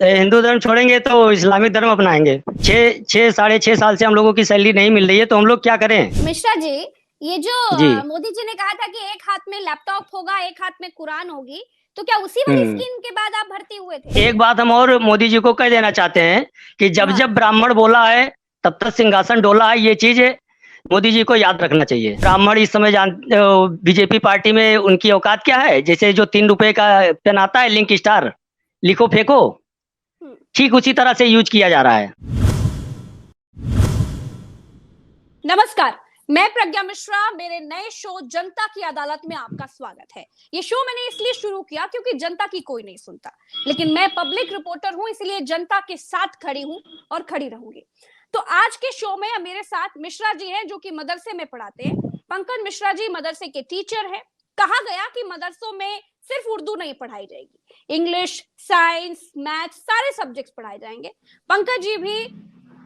हिंदू धर्म छोड़ेंगे तो इस्लामिक धर्म अपनाएंगे। साढ़े छह साल से हम लोगों की सैलरी नहीं मिल रही है, तो हम लोग क्या करें? मिश्रा जी, ये जो जी। मोदी जी ने कहा था कि एक हाथ में लैपटॉप होगा एक हाथ में कुरान होगी, तो क्या उसी वाली हम्म। स्कीम के बाद आप भर्ती हुए थे? एक बात हम और मोदी जी को कह देना चाहते हैं कि जब हाँ। जब ब्राह्मण बोला है तब तक सिंहासन डोला है। ये चीज मोदी जी को याद रखना चाहिए। ब्राह्मण इस समय बीजेपी पार्टी में उनकी औकात क्या है? जैसे जो 3 रुपए का पेन आता है, लिंक स्टार, लिखो फेंको, हम्म। ठीक उसी तरह से यूज किया जा रहा है। नमस्कार, मैं प्रज्ञा मिश्रा। मेरे नए शो जनता की अदालत में आपका स्वागत है। ये शो मैंने इसलिए शुरू किया क्योंकि जनता की कोई नहीं सुनता, लेकिन मैं पब्लिक रिपोर्टर हूं, इसलिए जनता के साथ खड़ी हूं और खड़ी रहूंगी। तो आज के शो में मेरे साथ मिश्रा जी हैं, जो कि मदरसे में पढ़ाते हैं। पंकज मिश्रा जी मदरसे के टीचर हैं। कहा गया कि मदरसों में सिर्फ उर्दू नहीं पढ़ाई जाएगी, इंग्लिश, साइंस, मैथ, सारे सब्जेक्ट्स पढ़ाए जाएंगे। पंकज जी भी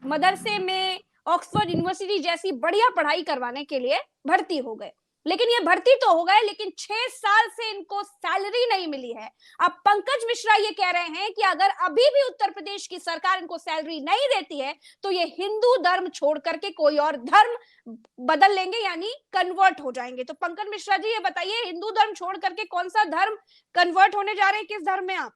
मदरसे में ऑक्सफोर्ड यूनिवर्सिटी जैसी बढ़िया पढ़ाई करवाने के लिए भर्ती हो गए। लेकिन ये भर्ती तो हो गए, लेकिन 6 साल से इनको सैलरी नहीं मिली है। अब पंकज मिश्रा ये कह रहे हैं कि अगर अभी भी उत्तर प्रदेश की सरकार इनको सैलरी नहीं देती है तो ये हिंदू धर्म छोड़ करके कोई और धर्म बदल लेंगे, यानी कन्वर्ट हो जाएंगे। तो पंकज मिश्रा जी ये बताइए, हिंदू धर्म छोड़ करके कौन सा धर्म कन्वर्ट होने जा रहे हैं? किस धर्म में आप?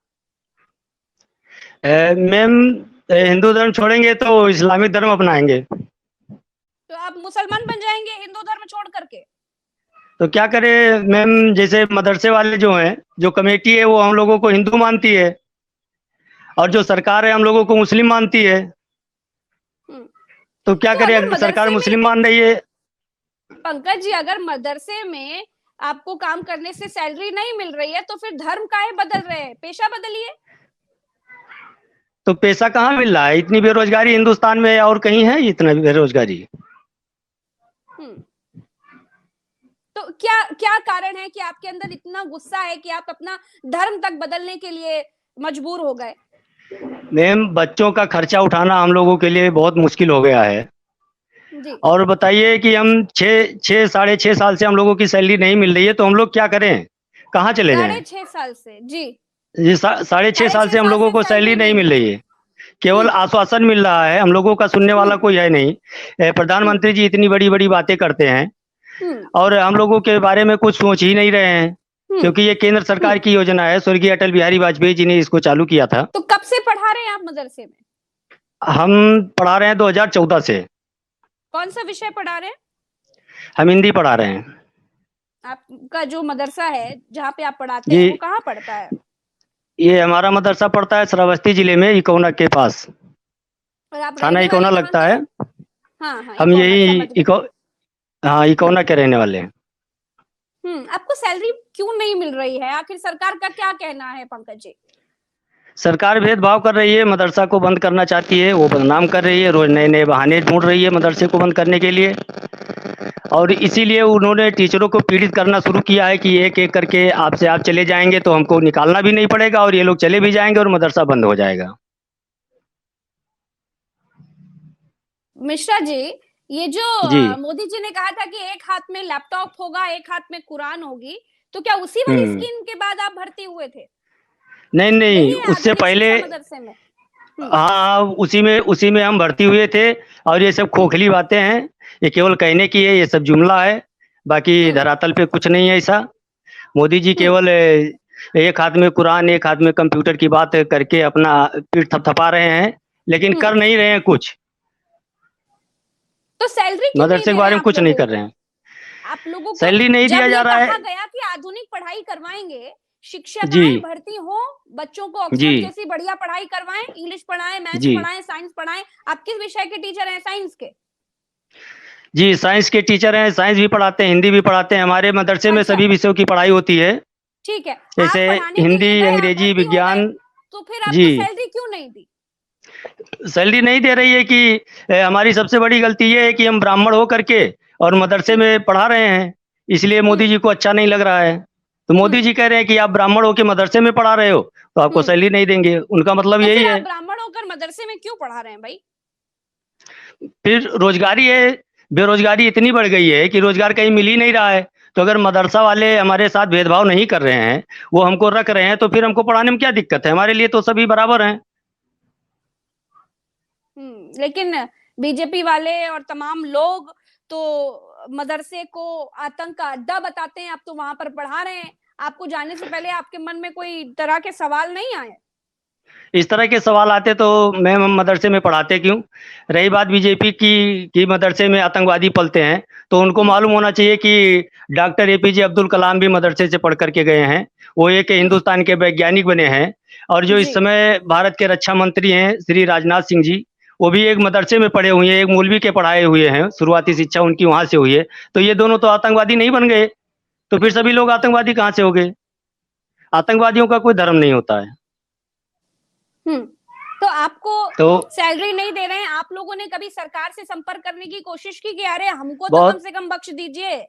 मैम, हिंदू धर्म छोड़ेंगे तो इस्लामिक धर्म अपनाएंगे। तो आप मुसलमान बन जाएंगे हिंदू धर्म छोड़ करके? तो क्या करें मैम, जैसे मदरसे वाले जो हैं, जो कमेटी है वो हम लोगों को हिंदू मानती है और जो सरकार है हम लोगों को मुस्लिम मानती है। तो क्या तो करें, अगर अगर सरकार मदरसे मुस्लिम में मान रही है। पंकज जी, अगर मदरसे में आपको काम करने से सैलरी नहीं मिल रही है तो फिर धर्म काहे बदल रहे हैं? पेशा बदलिए। तो पैसा कहाँ मिल रहा है? इतनी बेरोजगारी हिंदुस्तान में और कहीं है इतना बेरोजगारी? तो क्या क्या कारण है कि आपके अंदर इतना गुस्सा है कि आप अपना धर्म तक बदलने के लिए मजबूर हो गए? मैम, बच्चों का खर्चा उठाना हम लोगों के लिए बहुत मुश्किल हो गया है। जी। और बताइए कि हम साढ़े छह साल से हम लोगों की सैलरी नहीं मिल रही है, तो हम लोग क्या करें? कहाँ चले जाएं? 6.5 साल से? जी। ये साढ़े छह साढ़े साल छह से हम साल लोगों से को सैलरी सैलरी नहीं नहीं मिल मिली। रही है। केवल आश्वासन मिल रहा है, हम लोगों का सुनने वाला कोई है नहीं। प्रधानमंत्री जी इतनी बड़ी बड़ी बातें करते हैं और हम लोगों के बारे में कुछ सोच ही नहीं रहे हैं, क्योंकि ये केंद्र सरकार की योजना है। स्वर्गीय अटल बिहारी वाजपेयी जी ने इसको चालू किया था। तो कब से पढ़ा रहे हैं आप मदरसे में? हम पढ़ा रहे हैं 2014 से। कौन सा विषय पढ़ा रहे हैं? हम हिंदी पढ़ा रहे हैं। आपका जो मदरसा है जहाँ पे आप पढ़ाते हैं जी, वो कहाँ पड़ता है? ये हमारा मदरसा पड़ता है श्रावस्ती जिले में, इकोना के पास। और आप थाना रहने वाले इकोना कहाँ लगता के है। हैं? हाँ हाँ, हम इकोना, यही समझ गए। हाँ, इकोना के रहने वाले हैं। आपको सैलरी क्यों नहीं मिल रही है? आखिर सरकार का क्या कहना है पंकज जी? सरकार भेदभाव कर रही है, मदरसा को बंद करना चाहती है, वो बदनाम कर रही है, रोज नए नए बहाने ढूंढ रही है मदरसे को बंद करने के लिए। और इसीलिए उन्होंने टीचरों को पीड़ित करना शुरू किया है कि एक एक करके आपसे आप चले जाएंगे तो हमको निकालना भी नहीं पड़ेगा, और ये लोग चले भी जाएंगे और मदरसा बंद हो जाएगा। मिश्रा जी, ये जो जी। मोदी जी ने कहा था कि एक हाथ में लैपटॉप होगा एक हाथ में कुरान होगी, तो क्या उसी वाली हम्म। स्कीम के बाद आप भर्ती हुए थे? नहीं नहीं, नहीं है उससे आधुनिक पहले। शिक्षा मदरसे में? हाँ, उसी में हम भर्ती हुए थे। और ये सब खोखली बातें हैं, ये केवल कहने की है, ये सब जुमला है, बाकी धरातल पे कुछ नहीं है ऐसा। मोदी जी केवल एक हाथ में कुरान एक हाथ में कंप्यूटर की बात करके अपना पीठ थपथपा रहे हैं, लेकिन कर नहीं रहे हैं कुछ। तो सैलरी क्यों नहीं मदरसे दे के रहे बारे हैं में कुछ नहीं कर रहे हैं। आप लोगों को? सैलरी नहीं जब दिया जा ये रहा कहा है। गया कि आधुनिक पढ़ाई करवाएंगे, जी। शिक्षिकाएं भर्ती हो, बच्चों को जी। ऑक्सफोर्ड जैसी बढ़िया पढ़ाई करवाएं, इंग्लिश पढ़ाएं, मैथ्स जी। पढ़ाएं, साइंस पढ़ाएं। आप किस विषय के टीचर हैं? साइंस के? जी, साइंस के टीचर हैं, साइंस भी पढ़ाते हैं, हिंदी भी पढ़ाते हैं। हमारे मदरसे में अच्छा, सभी विषयों की पढ़ाई होती है, ठीक है। आप जैसे पढ़ाने के हिंदी, लिए गए, आप अंग्रेजी, भर्ती हो गए, विज्ञान। तो फिर आपको जी। सैलरी क्यों नहीं दी? सैलरी नहीं दे रही है कि हमारी सबसे बड़ी गलती ये है कि हम ब्राह्मण हो करके और मदरसे में पढ़ा रहे हैं, इसलिए मोदी जी को अच्छा नहीं लग रहा है। तो मोदी जी कह रहे हैं कि आप ब्राह्मण हो के मदरसे में पढ़ा रहे हो तो आपको सैलरी नहीं देंगे, उनका मतलब तो यही फिर है। आप ब्राह्मण होकर मदरसे में क्यों पढ़ा रहे हैं भाई? फिर रोजगारी है, बेरोजगारी इतनी बढ़ गई है कि रोजगार कहीं मिल ही नहीं रहा है। तो अगर मदरसा वाले हमारे साथ भेदभाव नहीं कर रहे हैं, वो हमको रख रहे हैं, तो फिर हमको पढ़ाने में क्या दिक्कत है? हमारे लिए तो सभी बराबर हैं। लेकिन बीजेपी वाले और तमाम लोग तो मदरसे को आतंक का अड्डा बताते हैं, आप तो वहां पर पढ़ा रहे हैं। आपको जाने से पहले आपके मन में कोई तरह के सवाल नहीं आए? इस तरह के सवाल आते तो मैं मदरसे में पढ़ाते क्यों? रही बात बीजेपी की मदरसे में आतंकवादी पलते हैं, तो उनको मालूम होना चाहिए कि डॉक्टर एपीजे अब्दुल कलाम भी मदरसे से पढ़ कर के गए हैं। वो एक हिंदुस्तान के वैज्ञानिक बने हैं। और जो इस जी। समय भारत के रक्षा मंत्री हैं श्री राजनाथ सिंह जी, वो भी एक मदरसे में पढ़े हुए हैं, एक मौलवी के पढ़ाए हुए हैं, शुरुआती शिक्षा उनकी वहाँ से हुई है। तो ये दोनों तो आतंकवादी नहीं बन गए, तो फिर सभी लोग आतंकवादी कहाँ से हो गए? आतंकवादियों का कोई धर्म नहीं होता है। तो आपको तो सैलरी नहीं दे रहे हैं, आप लोगों ने कभी सरकार से संपर्क करने की कोशिश की कि अरे हमको तो कम बहुत से कम बख्श दीजिए?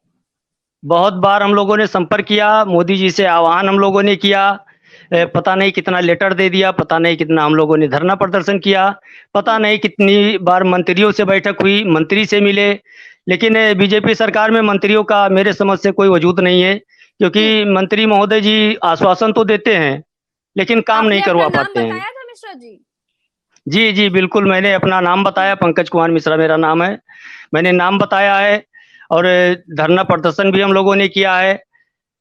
बहुत बार हम लोगों ने संपर्क किया, मोदी जी से आह्वान हम लोगों ने किया। पता नहीं कितना लेटर दे दिया, पता नहीं कितना हम लोगों ने धरना प्रदर्शन किया, पता नहीं कितनी बार मंत्रियों से बैठक हुई, मंत्री से मिले। लेकिन बीजेपी सरकार में मंत्रियों का मेरे समझ से कोई वजूद नहीं है, क्योंकि मंत्री महोदय जी आश्वासन तो देते हैं, लेकिन काम नहीं आपने अपना करवा नाम पाते हैं। बताया था मिश्रा जी? जी, जी, बिल्कुल मैंने अपना नाम बताया, पंकज कुमार मिश्रा मेरा नाम है। मैंने नाम बताया है और धरना प्रदर्शन भी हम लोगों ने किया है,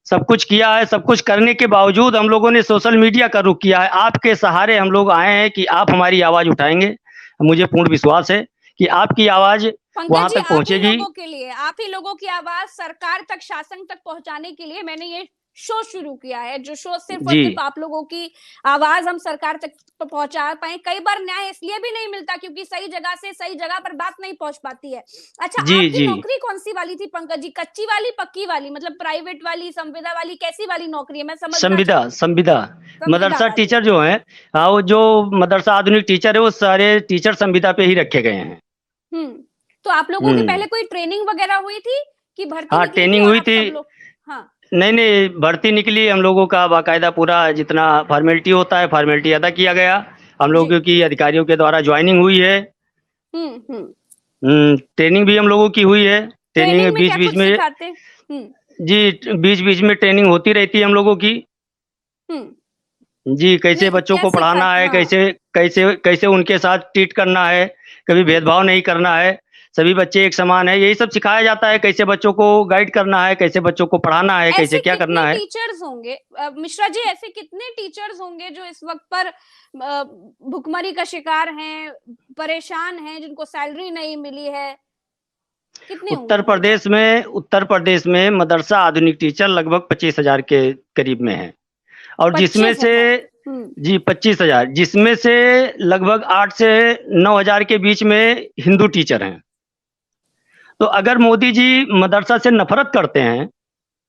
सब कुछ किया है। सब कुछ करने के बावजूद हम लोगों ने सोशल मीडिया का रुख किया है। आपके सहारे हम लोग आए हैं कि आप हमारी आवाज़ उठाएँगे। मुझे पूर्ण विश्वास है कि आपकी आवाज़ पंकज वहाँ जी, तक आप ही पहुँचेगी। लोगों के लिए, आप ही लोगों की आवाज सरकार तक, शासन तक पहुंचाने के लिए मैंने ये शो शुरू किया है, जो शो सिर्फ और जी। सिर्फ आप लोगों की आवाज हम सरकार तक पहुंचा पाए। कई बार न्याय इसलिए भी नहीं मिलता क्योंकि सही जगह से सही जगह पर बात नहीं पहुंच पाती है। अच्छा, जी, आपकी जी। नौकरी कौन सी वाली थी पंकज जी? कच्ची वाली, पक्की वाली, मतलब प्राइवेट वाली, संविदा वाली, कैसी वाली नौकरी है, मैं समझना संविदा चाहूंगी। संविदा संविदा मदरसा वाली। टीचर जो हैं, हाँ, वो जो मदरसा आधुनिक टीचर है, वो सारे टीचर संविदा पे ही रखे गए हैं। तो आप लोगों की हुँ। पहले कोई ट्रेनिंग वगैरह हुई थी कि भर्ती हाँ, निकली थी ट्रेनिंग और हुई आप थी। सब लोग? हाँ। नहीं, नहीं, भर्ती निकली हम लोगों का बाकायदा पूरा जितना फ़ॉर्मेलिटी होता है, फ़ॉर्मेलिटी अदा किया गया। हम जी। लोगों की अधिकारियों के द्वारा जॉइनिंग हुई है। हम्म। ट्रेनिंग भी हम लोगों की हुई है। ट्रेनिंग ट्रेनिंग में क्या बीच-बीच कुछ में। सिखाते? जी, बीच-बीच में ट्रेनिंग होती रहती है हम लोगों की। हम्म। जी, कैसे नहीं, बच्चों क्या को पढ़ाना सिखाते? है, हाँ। कैसे कैसे कैसे उनके साथ ट्रीट करना है, कभी हम्म। भेदभाव नहीं करना है, सभी बच्चे एक समान हैं, यही सब सिखाया जाता है। कैसे बच्चों को गाइड करना है, कैसे बच्चों को पढ़ाना है, कैसे ऐसे क्या कितने करना है। टीचर्स होंगे मिश्रा जी, ऐसे कितने टीचर्स होंगे जो इस वक्त पर भुखमरी का शिकार हैं, परेशान हैं, जिनको सैलरी नहीं मिली है? कितने होंगे अंदाजा? उत्तर प्रदेश में मदरसा आधुनिक टीचर लगभग 25,000 के करीब में हैं। और जिसमें से 25,000? जी 25,000, जिसमें से लगभग 8 से 9,000 के बीच में हिंदू टीचर हैं। तो अगर मोदी जी मदरसा से नफ़रत करते हैं,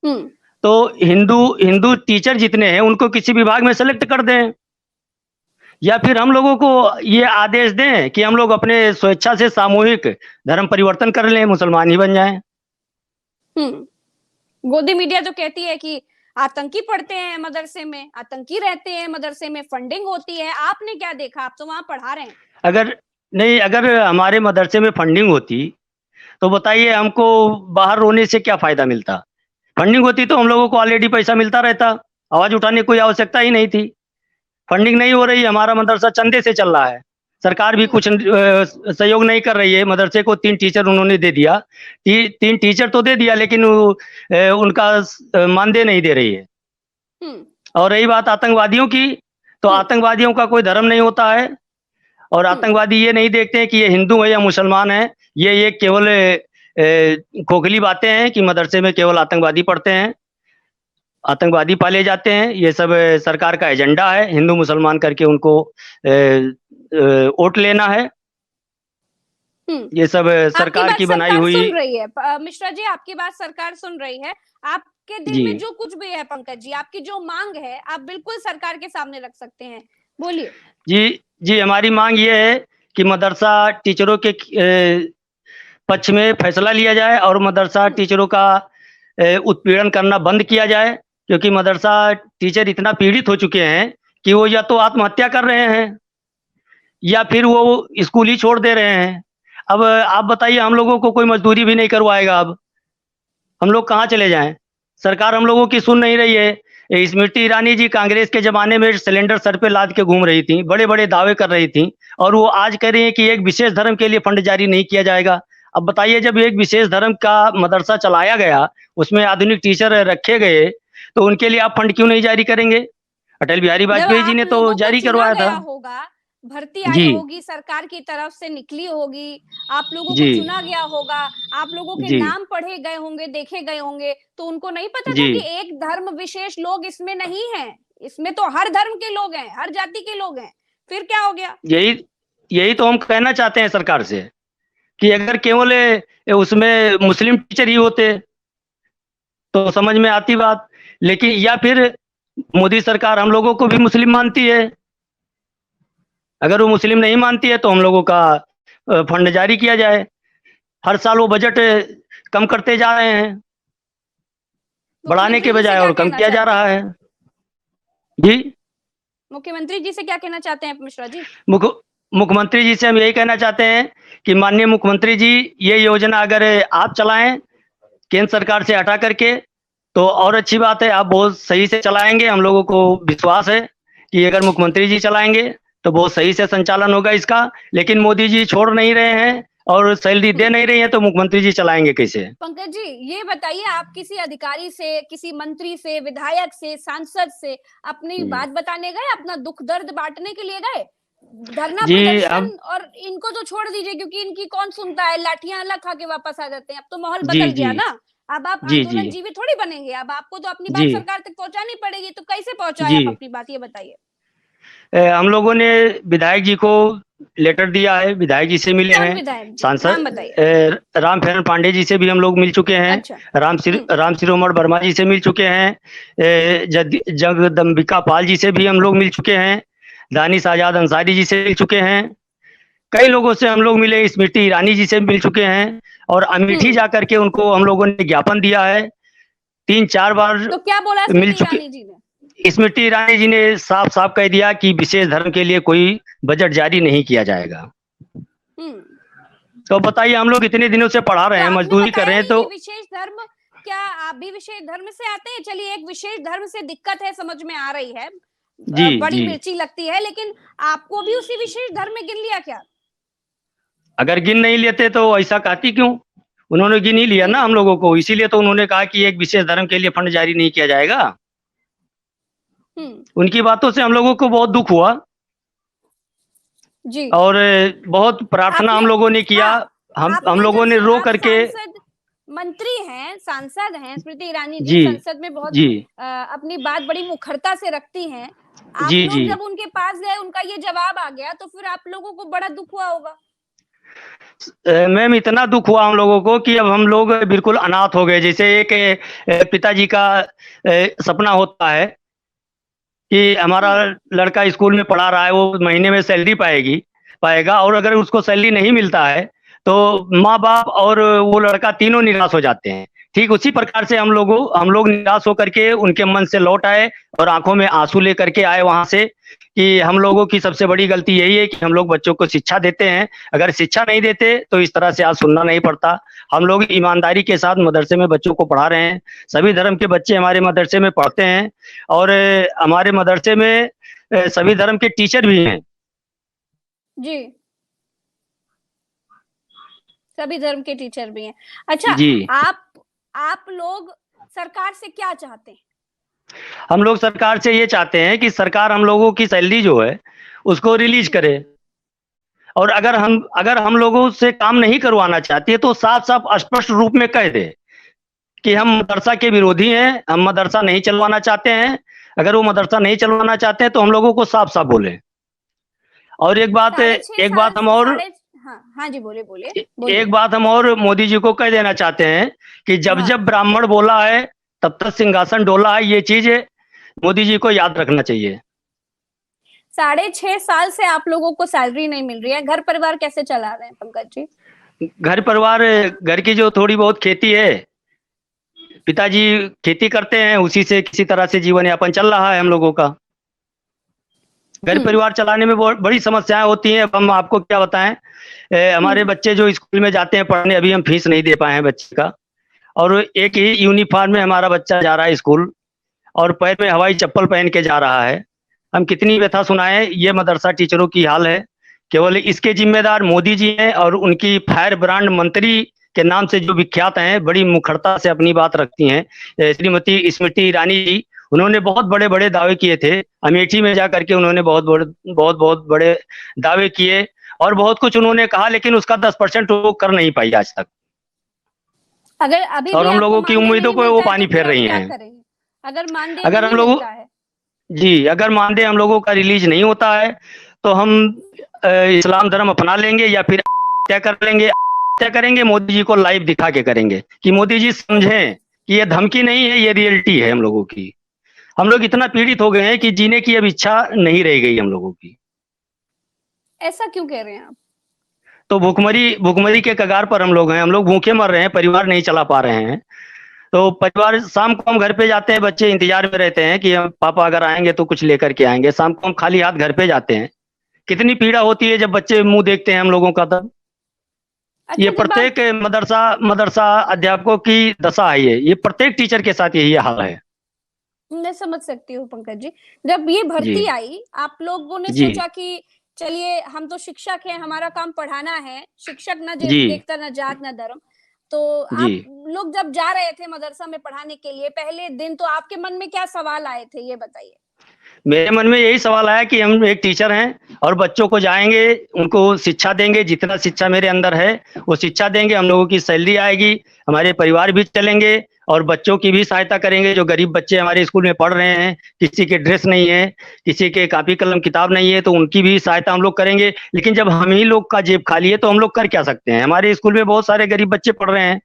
हम्म। तो हिंदू हिंदू टीचर जितने हैं उनको किसी विभाग में सेलेक्ट कर दें, या फिर हम लोगों को ये आदेश दें कि हम लोग अपने स्वेच्छा से सामूहिक धर्म परिवर्तन कर लें, मुसलमान ही बन जाएँ। गोदी मीडिया तो कहती है कि आतंकी पढ़ते हैं मदरसे में, आतंकी रहते हैं मदरसे में, फंडिंग होती है। आपने क्या देखा? आप तो वहां पढ़ा रहे हैं। अगर नहीं, अगर हमारे मदरसे में फंडिंग होती, तो बताइए हमको बाहर रोने से क्या फ़ायदा मिलता? फंडिंग होती तो हम लोगों को ऑलरेडी पैसा मिलता रहता, आवाज़ उठाने की कोई आवश्यकता ही नहीं थी। फंडिंग नहीं हो रही, हमारा मदरसा चंदे से चल रहा है। सरकार भी कुछ सहयोग नहीं कर रही है। मदरसे को 3 टीचर उन्होंने दे दिया। 3 टीचर तो दे दिया, लेकिन उनका मानदेय नहीं दे रही है। और रही बात आतंकवादियों की, तो आतंकवादियों का कोई धर्म नहीं होता है, और आतंकवादी ये नहीं देखते हैं कि ये हिंदू है या मुसलमान है। ये केवल खोखली बातें हैं कि मदरसे में केवल आतंकवादी पढ़ते हैं, आतंकवादी पाले जाते हैं। ये सब सरकार का एजेंडा है, हिंदू मुसलमान करके उनको वोट लेना है। ये सब आपकी सरकार बात की बनाई सरकार हुई। सुन रही है मिश्रा जी, आपकी बात सरकार सुन रही है। आपके दिल जी, में जो कुछ भी है पंकज जी, आपकी जो मांग है, आप बिल्कुल सरकार के सामने रख सकते हैं, बोलिए। जी, जी, हमारी मांग ये है कि मदरसा टीचरों के पक्ष में फैसला लिया जाए और मदरसा टीचरों का उत्पीड़न करना बंद किया जाए, क्योंकि मदरसा टीचर इतना पीड़ित हो चुके हैं कि वो या तो आत्महत्या कर रहे हैं, या फिर वो स्कूल ही छोड़ दे रहे हैं। अब आप बताइए, हम लोगों को कोई मजदूरी भी नहीं करवाएगा अब, हम लोग कहाँ चले जाएँ? सरकार हम लोगों की सुन नहीं रही है। स्मृति ईरानी जी कांग्रेस के जमाने में सिलेंडर सर पे लाद के घूम रही थी, बड़े बड़े दावे कर रही थी, और वो आज कह रही है कि एक विशेष धर्म के लिए फंड जारी नहीं किया जाएगा। अब बताइए, जब एक विशेष धर्म का मदरसा चलाया गया, उसमें आधुनिक टीचर रखे गए, तो उनके लिए आप फंड क्यों नहीं जारी करेंगे? अटल बिहारी वाजपेयी जी ने तो जारी करवाया था। होगा, भर्ती आई होगी, सरकार की तरफ से निकली होगी, आप लोगों को चुना गया होगा, आप लोगों के नाम पढ़े गए होंगे, देखे गए होंगे, तो उनको नहीं पता था कि एक धर्म विशेष लोग इसमें नहीं हैं, इसमें तो हर धर्म के लोग हैं, हर जाति के लोग हैं। फिर क्या हो गया? यही तो हम कहना चाहते हैं सरकार से, कि अगर केवल उसमें मुस्लिम टीचर ही होते तो समझ में आती बात, लेकिन या फिर मोदी सरकार हम लोगों को भी मुस्लिम मानती है। अगर वो मुस्लिम नहीं मानती है तो हम लोगों का फंड जारी किया जाए। हर साल वो बजट कम करते जा रहे हैं, बढ़ाने के बजाय और कम किया जा रहा है। जी, मुख्यमंत्री जी से क्या कहना चाहते हैं मिश्रा जी? मुख्यमंत्री जी से हम यही कहना चाहते हैं कि माननीय मुख्यमंत्री जी, ये योजना अगर आप चलाएं केंद्र सरकार से हटा करके तो और अच्छी बात है। आप बहुत सही से चलाएंगे, हम लोगों को विश्वास है कि अगर मुख्यमंत्री जी चलाएंगे तो बहुत सही से संचालन होगा इसका। लेकिन मोदी जी छोड़ नहीं रहे हैं और सैलरी दे नहीं रही है, तो मुख्यमंत्री जी चलाएंगे कैसे? पंकज जी, ये बताइए, आप किसी अधिकारी से, किसी मंत्री से, विधायक से, सांसद से अपनी बात बताने गए, अपना दुख दर्द बांटने के लिए गए? धरना प्रदर्शन और इनको तो छोड़ दीजिए, क्योंकि इनकी कौन सुनता है, लाठियां अलग खा के वापस आ जाते हैं। अब तो माहौल बदल गया ना, अब आप आंदोलन जीवी थोड़ी बनेंगे, अब आपको तो अपनी बात सरकार तक पहुंचानी पड़ेगी। तो कैसे पहुंचाए आप अपनी बात, ये बताइए। हम लोगों ने विधायक जी को लेटर दिया है, विधायक जी से मिले हैं, सांसद रामफेरन पांडे जी से भी हम लोग मिल चुके हैं। अच्छा। राम शिरोमण वर्मा जी से मिल चुके हैं, जगदम्बिका पाल जी से भी हम लोग मिल चुके हैं, दानिश आजाद अंसारी जी से मिल चुके हैं, कई लोगों से हम लोग मिले, स्मृति ईरानी जी से मिल चुके हैं, और अमेठी जाकर के उनको हम लोगों ने ज्ञापन दिया है 3-4 बार। तो क्या बोला मिल चुके? स्मृति ईरानी जी ने साफ साफ कह दिया कि विशेष धर्म के लिए कोई बजट जारी नहीं किया जाएगा। तो बताइए, हम लोग इतने दिनों से पढ़ा रहे हैं, मजदूरी कर रहे हैं, तो विशेष धर्म, क्या आप भी विशेष धर्म से आते हैं? चलिए, एक विशेष धर्म से दिक्कत है, समझ में आ रही है, बड़ी मिर्ची लगती है, लेकिन आपको भी उसी विशेष धर्म में गिन लिया क्या? अगर गिन नहीं लेते तो ऐसा कहती क्यों? उन्होंने गिन ही लिया ना हम लोगों को, इसीलिए तो उन्होंने कहा कि एक विशेष धर्म के लिए फंड जारी नहीं किया जाएगा। उनकी बातों से हम लोगों को बहुत दुख हुआ जी, और बहुत प्रार्थना हम लोगों ने किया। हम लोगों ने रो करके, मंत्री हैं, सांसद हैं, स्मृति ईरानी जी संसद में बहुत अपनी बात बड़ी मुखरता से रखती हैं। आप लोग जब उनके पास गए, उनका ये जवाब आ गया, तो फिर आप लोगों को बड़ा दुख हुआ होगा। मैम, इतना दुख हुआ हम लोगों को कि अब हम लोग बिल्कुल अनाथ हो गए। जैसे एक पिताजी का सपना होता है कि हमारा लड़का स्कूल में पढ़ा रहा है, वो महीने में सैलरी पाएगा, और अगर उसको सैलरी नहीं मिलता है तो माँ बाप और वो लड़का तीनों निराश हो जाते हैं। ठीक उसी प्रकार से हम लोग निराश होकर के उनके मन से लौट आए और आंखों में आंसू लेकर के आए वहां से, कि हम लोगों की सबसे बड़ी गलती यही है कि हम लोग बच्चों को शिक्षा देते हैं, अगर शिक्षा नहीं देते तो इस तरह से आज सुनना नहीं पड़ता। हम लोग ईमानदारी के साथ मदरसे में बच्चों को पढ़ा रहे हैं, सभी धर्म के बच्चे हमारे मदरसे में पढ़ते हैं, और हमारे मदरसे में सभी धर्म के टीचर भी हैं। जी, सभी धर्म के टीचर भी हैं। अच्छा, आप लोग सरकार से क्या चाहते हैं? हम लोग सरकार से ये चाहते हैं कि सरकार हम लोगों की सैलरी जो है उसको रिलीज करे, और अगर हम लोगों से काम नहीं करवाना चाहती है तो साफ साफ स्पष्ट रूप में कह दे कि हम मदरसा के विरोधी हैं, हम मदरसा नहीं चलवाना चाहते हैं। अगर वो मदरसा नहीं चलवाना चाहते हैं तो हम लोगों को साफ साफ बोले। और एक बात हम और हाँ जी, बोले। एक बात हम और मोदी जी को कह देना चाहते हैं कि जब ब्राह्मण बोला है तब तक सिंहासन डोला है, ये चीज मोदी जी को याद रखना चाहिए। 6.5 साल से आप लोगों को सैलरी नहीं मिल रही है, घर परिवार कैसे चला रहे हैं पंकज जी? घर की जो थोड़ी बहुत खेती है, पिताजी खेती करते हैं, उसी से किसी तरह से जीवन यापन चल रहा है हम लोगों का। घर परिवार चलाने में बहुत बड़ी समस्याएं होती हैं। अब हम आपको क्या बताएं, हमारे बच्चे जो स्कूल में जाते हैं पढ़ने, अभी हम फीस नहीं दे पाए हैं बच्चे का, और एक ही यूनिफॉर्म में हमारा बच्चा जा रहा है स्कूल, और पैर में हवाई चप्पल पहन के जा रहा है। हम कितनी व्यथा सुनाएं, ये मदरसा टीचरों की हाल है। केवल इसके जिम्मेदार मोदी जी हैं और उनकी फायर ब्रांड मंत्री के नाम से जो विख्यात हैं, बड़ी मुखरता से अपनी बात रखती हैं, श्रीमती स्मृति ईरानी जी। उन्होंने बहुत बड़े बड़े दावे किए थे, अमेठी में जा करके उन्होंने बहुत बड़े दावे किए और बहुत कुछ उन्होंने कहा, लेकिन उसका 10% वो कर नहीं पाई आज तक। अगर अभी और भी हम आपको लोगों की मानदेय उम्मीदों नहीं को वो मिलता है पानी तो फेर फिर आप रही क्या हैं। करेंगे? अगर मानदेय अगर नहीं हम लोगों मिलता है? जी, अगर मानदेय हम लोगों का रिलीज नहीं होता है तो हम इस्लाम धर्म अपना लेंगे या फिर क्या कर लेंगे, क्या करेंगे, मोदी जी को लाइव दिखा के करेंगे कि मोदी जी समझें कि ये धमकी नहीं है, ये रियलिटी है हम लोगों की। हम लोग इतना पीड़ित हो गए हैं कि जीने की अब इच्छा नहीं रह गई हम लोगों की। ऐसा क्यों कह रहे हैं आप? तो भूखमरी भूखमरी के कगार पर हम लोग हैं, हम लोग भूखे मर रहे हैं, परिवार नहीं चला पा रहे हैं। तो परिवार, शाम को हम घर पे जाते हैं, बच्चे इंतजार में रहते हैं कि हम पापा अगर आएंगे तो कुछ लेकर के आएंगे। शाम को हम खाली हाथ घर पे जाते हैं। कितनी पीड़ा होती है जब बच्चे मुंह देखते हैं हम लोगों का। तब अच्छा, ये जब आप प्रत्येक मदरसा मदरसा अध्यापकों की दशा है, ये प्रत्येक टीचर के साथ यही हाल है। मैं समझ सकती हूँ पंकज जी, जब ये जी भर्ती आई आप लोगों ने जी सोचा कि चलिए हम तो शिक्षक हैं, हमारा काम पढ़ाना है, शिक्षक न जी देखता न जात न धर्म। तो जी। आप लोग जब जा रहे थे मदरसा में पढ़ाने के लिए पहले दिन, तो आपके मन में क्या सवाल आए थे, ये बताइए। मेरे मन में यही सवाल आया कि हम एक टीचर हैं और बच्चों को जाएंगे, उनको शिक्षा देंगे, जितना शिक्षा मेरे अंदर है वो शिक्षा देंगे, हम लोगों की सैलरी आएगी, हमारे परिवार भी चलेंगे और बच्चों की भी सहायता करेंगे। जो गरीब बच्चे हमारे स्कूल में पढ़ रहे हैं, किसी के ड्रेस नहीं है, किसी के कापी कलम किताब नहीं है, तो उनकी भी सहायता हम लोग करेंगे। लेकिन जब हम ही लोग का जेब खाली है तो हम लोग कर क्या सकते हैं? हमारे स्कूल में बहुत सारे गरीब बच्चे पढ़ रहे हैं।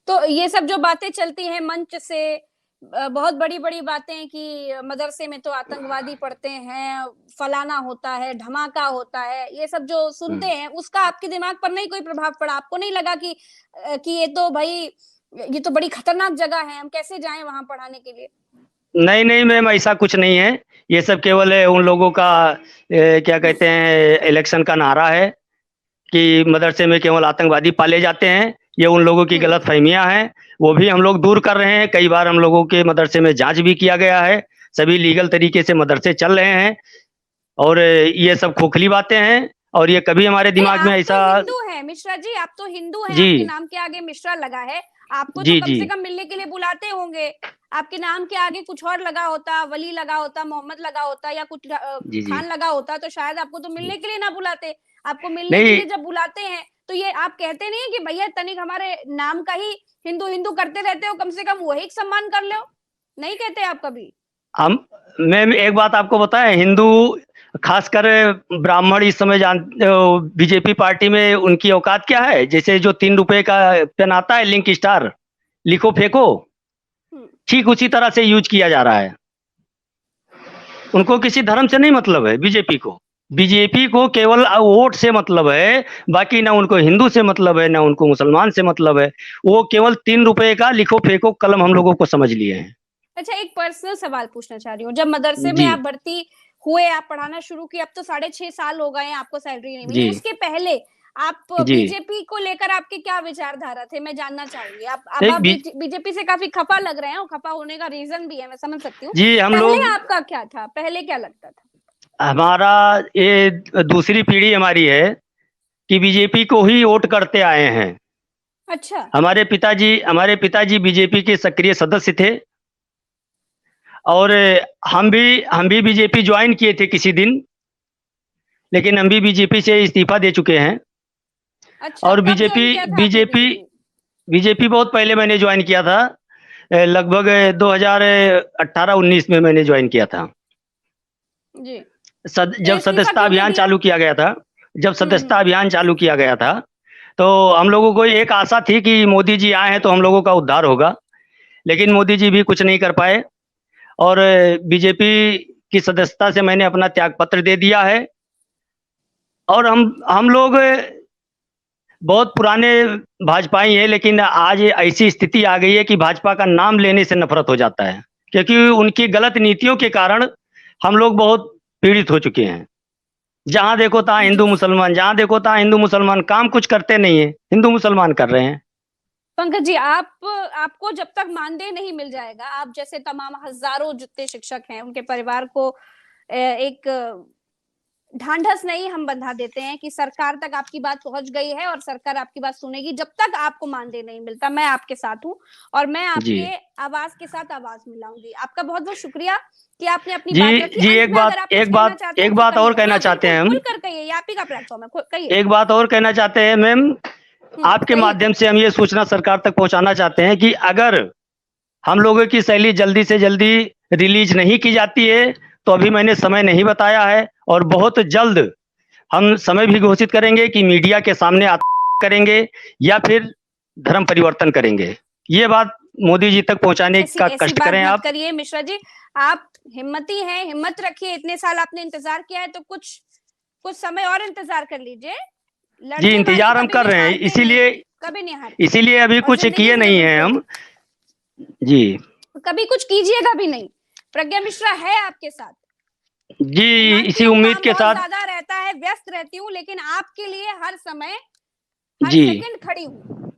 तो ये सब जो बातें चलती हैं मंच से, बहुत बड़ी-बड़ी बातें कि मदरसे में तो आतंकवादी पढ़ते हैं, फलाना होता है, धमाका होता है, ये सब जो सुनते हैं उसका आपके दिमाग पर नहीं कोई प्रभाव पड़ा? आपको नहीं लगा कि ये तो भाई ये तो बड़ी खतरनाक जगह है, हम कैसे जाएं वहां पढ़ाने के लिए? नहीं नहीं मैम, ऐसा कुछ नहीं है। ये सब केवल उन लोगों का क्या कहते हैं, इलेक्शन का नारा है कि मदरसे में केवल आतंकवादी पाले जाते हैं। ये उन लोगों की गलत फहमियाँ हैं, वो भी हम लोग दूर कर रहे हैं। कई बार हम लोगों के मदरसे में जांच भी किया गया है, सभी लीगल तरीके से मदरसे चल रहे हैं। और ये सब खोखली बातें हैं और ये कभी हमारे दिमाग में आप ऐसा। तो हिंदू हैं मिश्रा जी, आप तो हिंदू हैं, जी आपके नाम के आगे मिश्रा लगा है, आपको तो जी कम जी से कम मिलने के लिए बुलाते होंगे। आपके नाम के आगे कुछ और लगा होता, वली लगा होता, मोहम्मद लगा होता या कुछ जी जी खान लगा होता तो शायद आपको तो जी। मिलने के लिए ना बुलाते। आपको मिलने के नहीं लिए जब बुलाते हैं तो ये आप कहते नहीं है कि भैया तनिक हमारे नाम का ही हिंदू हिंदू करते रहते हो, कम से कम वही सम्मान कर लो, नहीं कहते आप कभी? हम मैम एक बात आपको बताएं, हिंदू खासकर ब्राह्मण इस समय बीजेपी पार्टी में उनकी औकात क्या है? जैसे जो 3 रुपए का पेन आता है, लिंक स्टार, लिखो फेंको, ठीक उसी तरह से यूज किया जा रहा है। उनको किसी धर्म से नहीं मतलब है बीजेपी को केवल वोट से मतलब है। बाकी ना उनको हिंदू से मतलब है, ना उनको मुसलमान से मतलब है। वो केवल 3 रुपए का लिखो फेंको कलम हम लोगों को समझ लिए हैं। अच्छा, एक पर्सनल सवाल पूछना चाह रही हूँ, जब मदरसे में जी आप भर्ती हुए, आप पढ़ाना शुरू किया, अब तो 6.5 साल हो गए हैं, आपको सैलरी नहीं मिली, जी उसके पहले आप जी। बीजेपी को लेकर आपके क्या विचारधारा थे, मैं जानना चाहूंगी। अब नहीं आप बीजेपी से काफी खफा लग रहे हैं, और खफा होने का रीजन भी है, मैं समझ सकती हूँ। जी हम पहले लोग, आपका क्या था, पहले क्या लगता था? हमारा ये दूसरी पीढ़ी हमारी है कि बीजेपी को ही वोट करते आए हैं। अच्छा। हमारे पिताजी बीजेपी के सक्रिय सदस्य थे और हम भी बीजेपी ज्वाइन किए थे किसी दिन, लेकिन हम भी बीजेपी से इस्तीफा दे चुके हैं। अच्छा, और कब बीजेपी ज्वाइन किया था आपने बीजेपी बीजेपी? बीजेपी बहुत पहले मैंने ज्वाइन किया था, लगभग 2018-19 में मैंने ज्वाइन किया था। जी। तो जब इस्तीफा सदस्यता क्यों दे अभियान दिया? चालू किया गया था जब सदस्यता अभियान चालू किया गया था तो हम लोगों को एक आशा थी कि मोदी जी आए हैं तो हम लोगों का उद्धार होगा। लेकिन मोदी जी भी कुछ नहीं कर पाए और बीजेपी की सदस्यता से मैंने अपना त्याग पत्र दे दिया है। और हम लोग बहुत पुराने भाजपाई हैं, लेकिन आज ऐसी स्थिति आ गई है कि भाजपा का नाम लेने से नफरत हो जाता है, क्योंकि उनकी गलत नीतियों के कारण हम लोग बहुत पीड़ित हो चुके हैं। जहां देखो तहां हिंदू मुसलमान, जहां देखो तहां हिंदू मुसलमान, काम कुछ करते नहीं है, हिंदू मुसलमान कर रहे हैं। पंकज जी, आपको जब तक मानदेय नहीं मिल जाएगा, आप जैसे तमाम हजारों जितने शिक्षक हैं उनके परिवार को एक ढांढस नहीं हम बंधा देते हैं कि सरकार तक आपकी बात पहुंच गई है और सरकार आपकी बात सुनेगी। जब तक आपको मानदेय नहीं मिलता, मैं आपके साथ हूं और मैं जी आपके आवाज के साथ आवाज मिलाऊंगी। आपका बहुत बहुत शुक्रिया कि आपने अपनी जी बात रखी। जी अंत एक में अगर बात आप कुछ एक कहना बात चाहते हैं एक तो बात और कहिए। कहना हाँ चाहते हैं बिल्कुल, हम। खुलकर कहिए, ये आप ही का प्लेटफॉर्म है, कहिए। एक बात और कहना चाहते हैं मैम, आपके कहिए माध्यम से हम ये सूचना सरकार तक पहुंचाना चाहते हैं कि अगर हम लोगों की सैलरी जल्दी से जल्दी रिलीज नहीं की जाती है तो अभी मैंने समय नहीं बताया है, और बहुत जल्द हम समय भी घोषित करेंगे कि मीडिया के सामने करेंगे या फिर धर्म परिवर्तन करेंगे। ये बात मोदी जी तक पहुंचाने ऐसी का ऐसी कष्ट बात करें मत आप। करिए मिश्रा जी। आप हिम्मती हैं, हिम्मत रखिए। इतने साल आपने इंतजार किया है तो कुछ कुछ समय और इंतजार कर लीजिए। जी लड़ने वाले इंतजार हम कभी कर भी रहे हैं, हारते नहीं इसीलिए हैं, कभी नहीं हारते। इसीलिए अभी और कुछ जिंदगी किए से नहीं जरूर हैं हम। खेलते जी हैं, कभी कुछ कीजिएगा भी नहीं। प्रज्ञा मिश्रा है आपके साथ। जी मैं मानती इसी हूँ उम्मीद काम के बहुत साथ। ज्यादा रहता है, व्यस्त रहती हूँ, लेकिन आपके लिए हर समय, हर जी सेकंड खड़ी हूँ।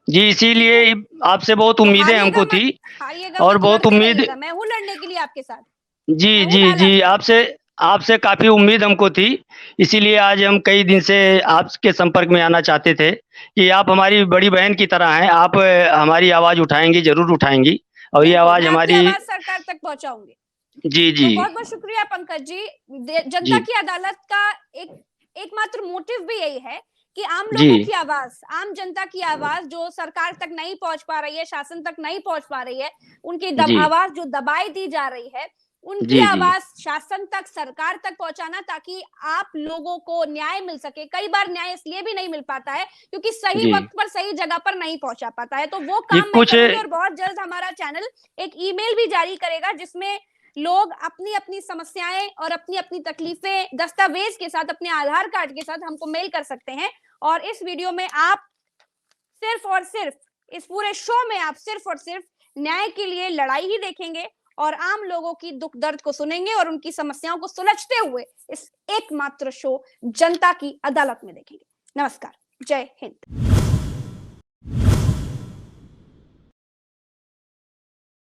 जी ठीक है, इसीलिए आपसे बहुत तो उम्मीदें हारिएगा हमको मत, थी। हारिएगा और मत, बहुत लड़ते उम्मीद। रहिएगा। मैं हूँ लड़ने के लिए आपके साथ। जी मैं हूँ जी लाला। जी आपसे आपसे काफ़ी उम्मीद हमको थी। इसीलिए आज हम कई दिन से आपके संपर्क में आना चाहते थे कि आप हमारी बड़ी बहन की तरह हैं। आप हमारी आवाज़ उठाएंगी, ज़रूर उठाएंगी, और ये बिल्कुल, आवाज़ मैं आपकी हमारी। आवाज सरकार तक पहुंचाऊंगी। जी जी तो बहुत बहुत शुक्रिया पंकज जी। जनता जी की अदालत का एक एकमात्र मोटिव भी यही है कि आम जी लोगों की आवाज, आम जनता की आवाज जो सरकार तक नहीं पहुंच पा रही है, शासन तक नहीं पहुंच पा रही है, उनकी जी आवाज जो दबाई दी जा रही है, उनकी जी जी आवाज शासन तक, सरकार तक पहुंचाना, ताकि आप लोगों को न्याय मिल सके। कई बार न्याय इसलिए भी नहीं मिल पाता है क्योंकि सही जी वक्त पर सही जगह पर नहीं पहुंचा पाता है। तो वो जी काम मैं कुछ। करूंगी और बहुत जल्द हमारा चैनल एक ईमेल भी जारी करेगा जिसमें लोग अपनी अपनी समस्याएं और अपनी अपनी तकलीफें दस्तावेज के साथ, अपने आधार कार्ड के साथ हमको मेल कर सकते हैं। और इस वीडियो में आप सिर्फ और सिर्फ, इस पूरे शो में आप सिर्फ और सिर्फ न्याय के लिए लड़ाई ही देखेंगे और आम लोगों की दुख दर्द को सुनेंगे और उनकी समस्याओं को सुलझते हुए इस एकमात्र शो जनता की अदालत में देखेंगे। नमस्कार, जय हिंद।